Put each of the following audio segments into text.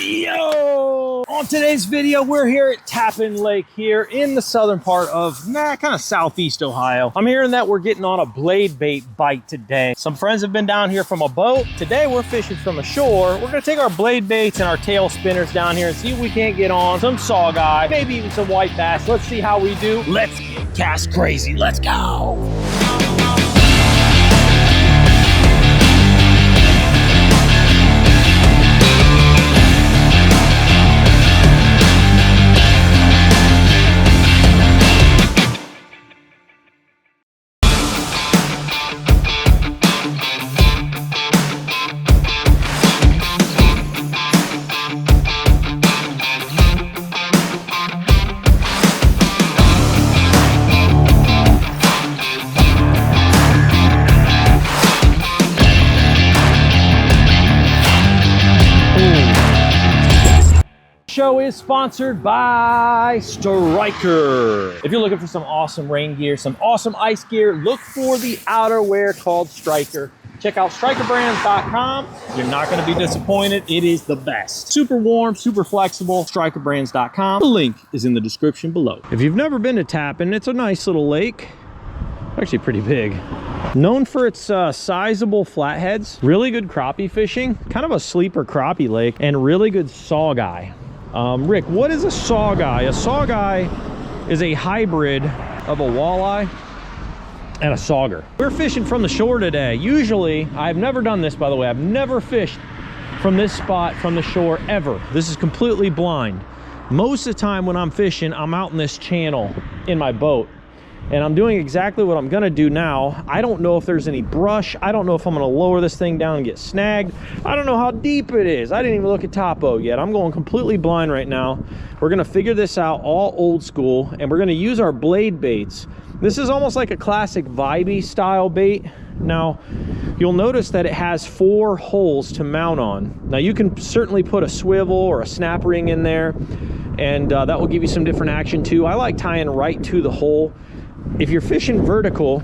Yo! On today's video, we're here at Tappan Lake here in the southern part of, kind of southeast Ohio. I'm hearing that we're getting on a blade bait bite today. Some friends have been down here from a boat. Today, we're fishing from a shore. We're gonna take our blade baits and our tail spinners down here and see if we can't get on some saugeye, maybe even some white bass. Let's see how we do. Let's get cast crazy. Let's go! Show is sponsored by Striker. If you're looking for some awesome rain gear, some awesome ice gear, look for the outerwear called Striker. Check out StrikerBrands.com. You're not going to be disappointed. It is the best. Super warm, super flexible. StrikerBrands.com. The link is in the description below. If you've never been to Tappan, it's a nice little lake. Actually pretty big. Known for its sizable flatheads, really good crappie fishing, kind of a sleeper crappie lake, and really good saugeye. Rick, what is a saugeye? A saugeye is a hybrid of a walleye and a sauger. We're fishing from the shore today. Usually, I've never done this, by the way. I've never fished from this spot from the shore ever. This is completely blind. Most of the time when I'm fishing, I'm out in this channel in my boat. And I'm doing exactly what I'm gonna do now. I don't know if there's any brush. I don't know if I'm gonna lower this thing down and get snagged. I don't know how deep it is. I didn't even look at topo yet. I'm going completely blind right now. We're gonna figure this out all old school, and we're gonna use our blade baits. This is almost like a classic vibey style bait. Now, you'll notice that it has 4 holes to mount on. Now, you can certainly put a swivel or a snap ring in there, and that will give you some different action too. I like tying right to the hole. If you're fishing vertical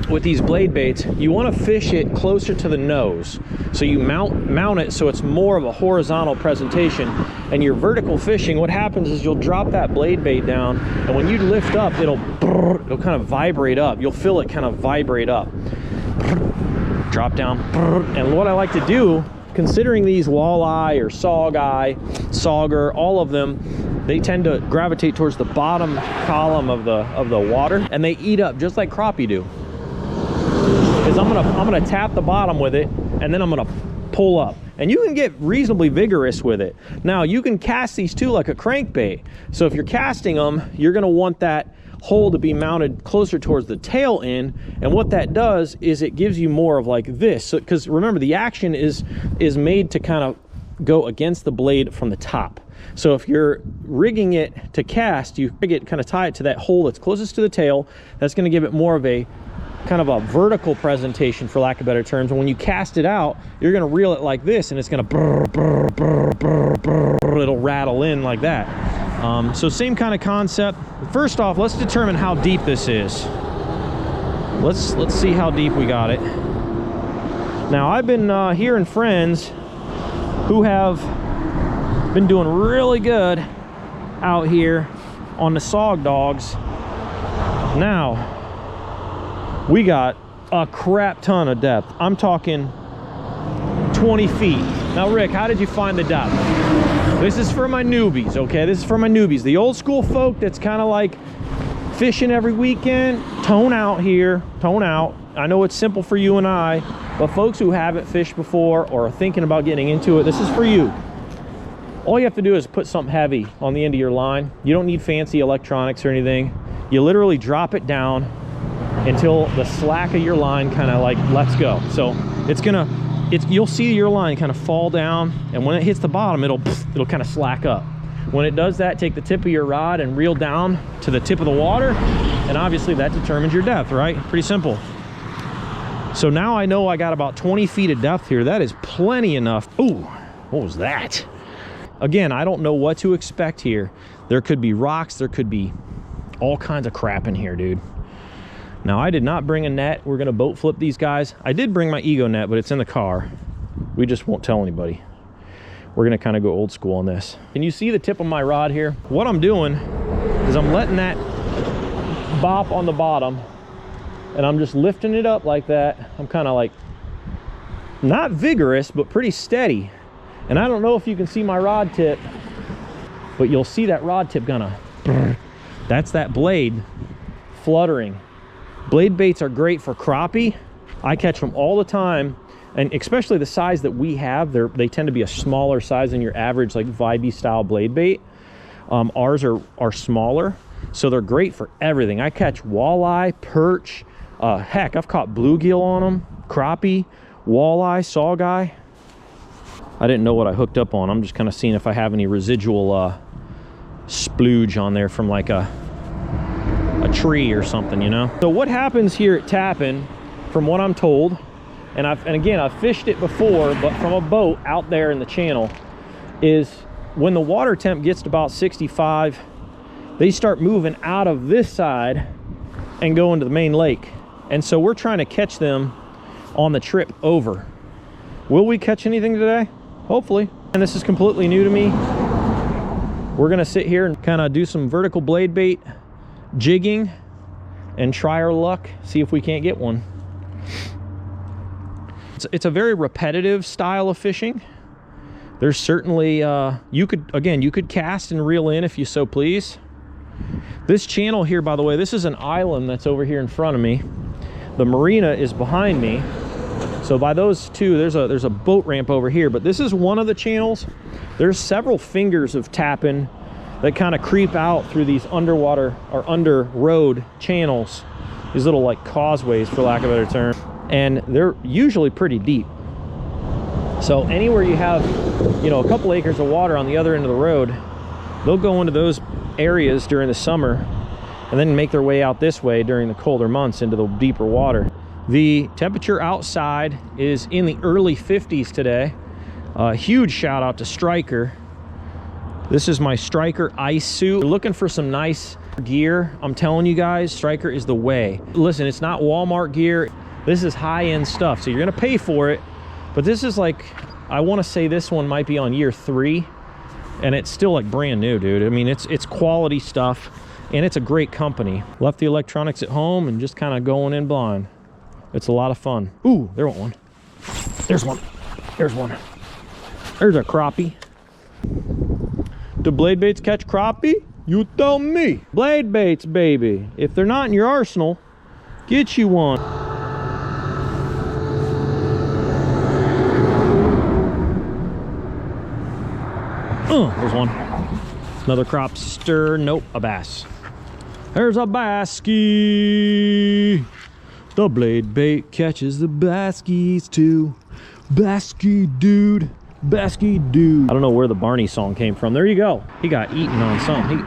with these blade baits, you want to fish it closer to the nose. So you mount it so it's more of a horizontal presentation. And your vertical fishing, what happens is you'll drop that blade bait down, and when you lift up, it'll kind of vibrate up. You'll feel it kind of vibrate up. Drop down. And what I like to do, considering these walleye or saugeye, sauger, all of them, they tend to gravitate towards the bottom column of the water, and they eat up just like crappie do. Is I'm gonna tap the bottom with it, and then I'm gonna pull up. And you can get reasonably vigorous with it. Now, you can cast these too like a crankbait. So if you're casting them, you're gonna want that hole to be mounted closer towards the tail end, and what that does is it gives you more of like this. So, because remember, the action is made to kind of go against the blade from the top. So if you're rigging it to cast, you rig it, kind of tie it to that hole that's closest to the tail. That's going to give it more of a kind of a vertical presentation, for lack of better terms. And when you cast it out, you're going to reel it like this, and it's going to it'll rattle in like that. So same kind of concept. First off, let's determine how deep this is. Let's see how deep we got it. Now, I've been hearing friends who have been doing really good out here on the saug dogs. Now, we got a crap ton of depth. I'm talking 20 feet. Now, Rick, how did you find the depth? This is for my newbies, okay? This is for my newbies. The old school folk that's kind of like fishing every weekend, tone out here, tone out. I know it's simple for you and I, but folks who haven't fished before or are thinking about getting into it, this is for you. All you have to do is put something heavy on the end of your line. You don't need fancy electronics or anything. You literally drop it down until the slack of your line kind of like lets go. So you'll see your line kind of fall down, and when it hits the bottom, it'll kind of slack up. When it does that, take the tip of your rod and reel down to the tip of the water, and obviously that determines your depth, right? Pretty simple. So now I know I got about 20 feet of depth here. That is plenty enough. Ooh, what was that? Again, I don't know what to expect here. There could be rocks, there could be all kinds of crap in here, dude. Now, I did not bring a net. We're gonna boat flip these guys. I did bring my Ego net, but it's in the car. We just won't tell anybody. we're gonna kind of go old school on this. Can you see the tip of my rod here? What I'm doing is I'm letting that bop on the bottom and I'm just lifting it up like that. I'm kind of like, not vigorous, but pretty steady. And I don't know if you can see my rod tip, but you'll see that rod tip gonna, that's that blade fluttering. Blade baits are great for crappie. I catch them all the time, and especially the size that we have, they tend to be a smaller size than your average like vibey style blade bait. Ours are smaller, so they're great for everything. I catch walleye, perch, heck, I've caught bluegill on them, crappie, walleye, saugeye. I didn't know what I hooked up on. I'm just kind of seeing if I have any residual splooge on there from like a tree or something, you know. So what happens here at Tappan, from what I'm told, and again I've fished it before, but from a boat out there in the channel, is when the water temp gets to about 65, they start moving out of this side and go into the main lake. And so we're trying to catch them on the trip over. Will we catch anything today? Hopefully. And this is completely new to me. We're gonna sit here and kind of do some vertical blade bait jigging and try our luck, see if we can't get one. It's a very repetitive style of fishing. There's certainly you could cast and reel in if you so please. This channel here, by the way, this is an island that's over here in front of me. The marina is behind me. So by those two, there's a boat ramp over here, but this is one of the channels. There's several fingers of Tappan that kind of creep out through these underwater or under road channels, these little like causeways for lack of a better term, and they're usually pretty deep. So anywhere you have, you know, a couple acres of water on the other end of the road, they'll go into those areas during the summer and then make their way out this way during the colder months into the deeper water. The temperature outside is in the early 50s today. Huge shout out to Striker. This is my Striker ice suit. You're looking for some nice gear, I'm telling you guys, Striker is the way. Listen, it's not Walmart gear. This is high-end stuff, so you're gonna pay for it. But this is like, I wanna say this one might be on year 3, and it's still like brand new, dude. I mean, it's quality stuff, and it's a great company. Left the electronics at home and just kind of going in blind. It's a lot of fun. Ooh, there went one. There's one. There's one. There's a crappie. Do blade baits catch crappie? You tell me. Blade baits, baby. If they're not in your arsenal, get you one. There's one. Another crop stir. Nope, a bass. There's a baskie. The blade bait catches the baskies too. Baskie dude. Baskie dude. I don't know where the Barney song came from. There you go. He got eaten on something.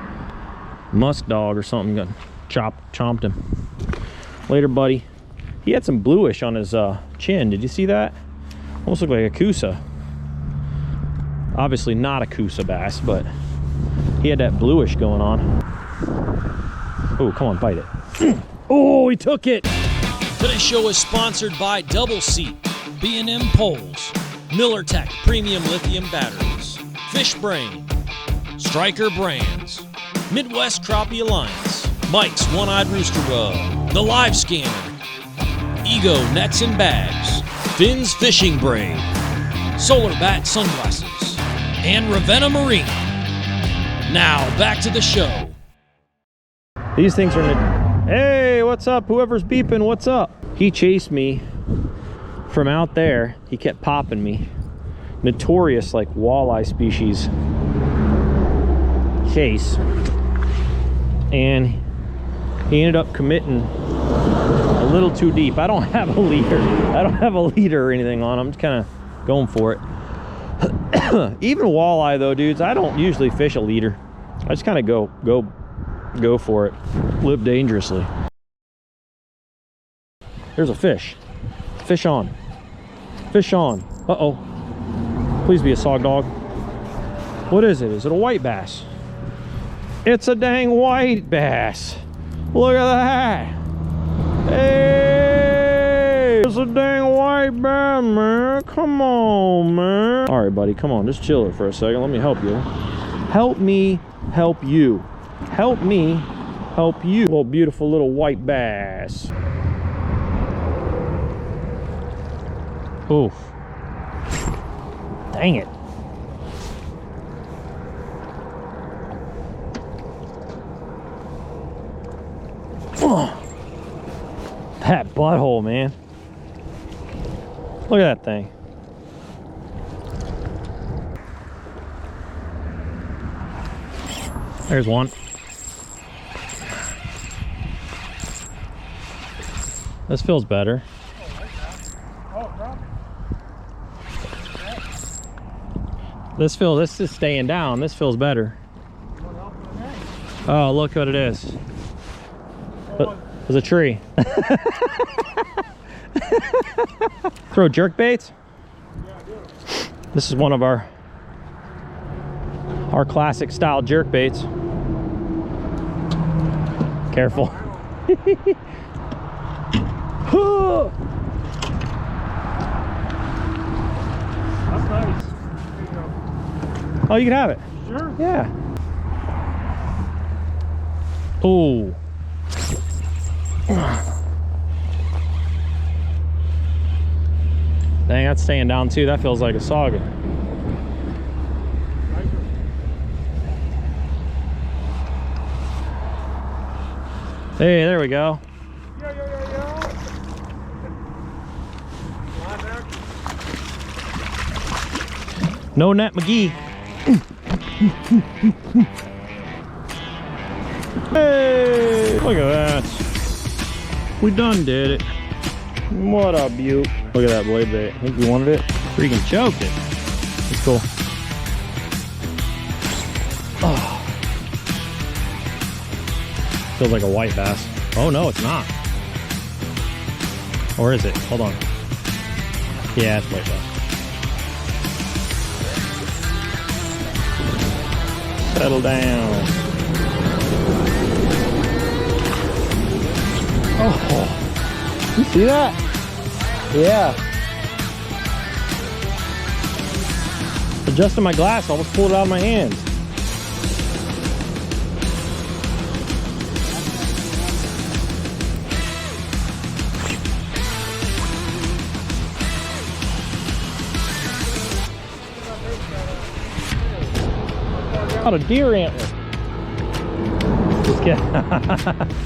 Musk dog or something got chomped him. Later, buddy. He had some bluish on his chin. Did you see that? Almost looked like a Coosa. Obviously not a Coosa bass, but he had that bluish going on. Oh, come on, bite it. Oh, he took it. Today's show is sponsored by Double Seat, BnM Poles, MillerTech Premium Lithium Batteries, Fish Brain, Striker Brands, Midwest Crappie Alliance, Mike's One-Eyed Rooster Rub, The Live Scanner, Ego Nets and Bags, Finn's Fishing Braid, Solar Bat Sunglasses, and Ravenna Marine. Now, back to the show. These things are... Hey, what's up? Whoever's beeping, what's up? He chased me from out there. He kept popping me. Notorious, like, walleye species chase. And he ended up committing a little too deep. I don't have a leader. I don't have a leader or anything on. I'm just kind of going for it. Even walleye though, dudes, I don't usually fish a leader. I just kind of go for it. Live dangerously. There's a fish. Fish on. Fish on. Uh-oh. Please be a sog dog. What is it? Is it a white bass? It's a dang white bass. Look at that. Hey! There's a dang white bass, man. Come on, man. All right, buddy, come on. Just chill it for a second. Let me help you. Help me help you. Help me help you. Little beautiful little white bass. Oof. Dang it. Oh, that butthole, man. Look at that thing. There's one. This feels better. This is staying down. This feels better. Oh, look what it is. There's a tree. Throw jerk baits? This is one of our classic style jerk baits. Careful. That's nice. Oh, you can have it. Sure. Yeah. Oh. Dang, that's staying down too. That feels like a SAUGEYE. Hey, there we go. Yo. No net McGee. Hey, look at that. We done did it. What a beaut. Look at that blade bait. I think you wanted it. Freaking choked it. That's cool. Oh. Feels like a white bass. Oh no, it's not. Or is it? Hold on. Yeah, it's white bass. Settle down. Oh, you see that? Yeah. Adjusting my glass, I almost pulled it out of my hands. Got a deer antler. Just kidding.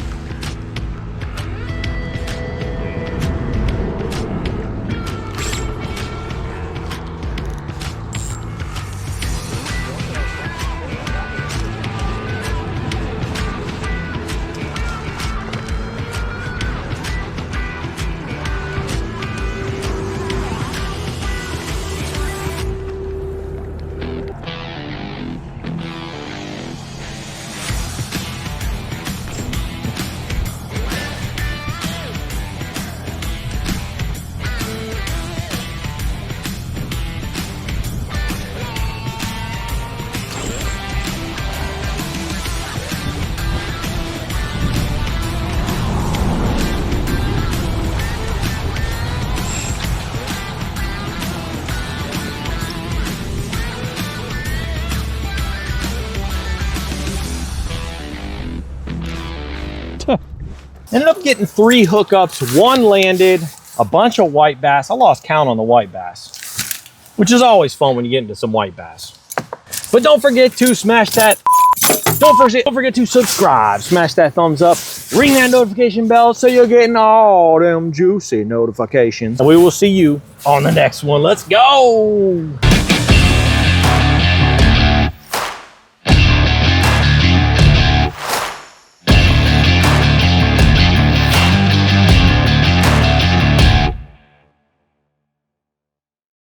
Ended up getting 3 hookups, 1 landed, a bunch of white bass. I lost count on the white bass, which is always fun when you get into some white bass. But don't forget to smash that. Don't forget to subscribe, smash that thumbs up, ring that notification bell so you're getting all them juicy notifications. And we will see you on the next one. Let's go.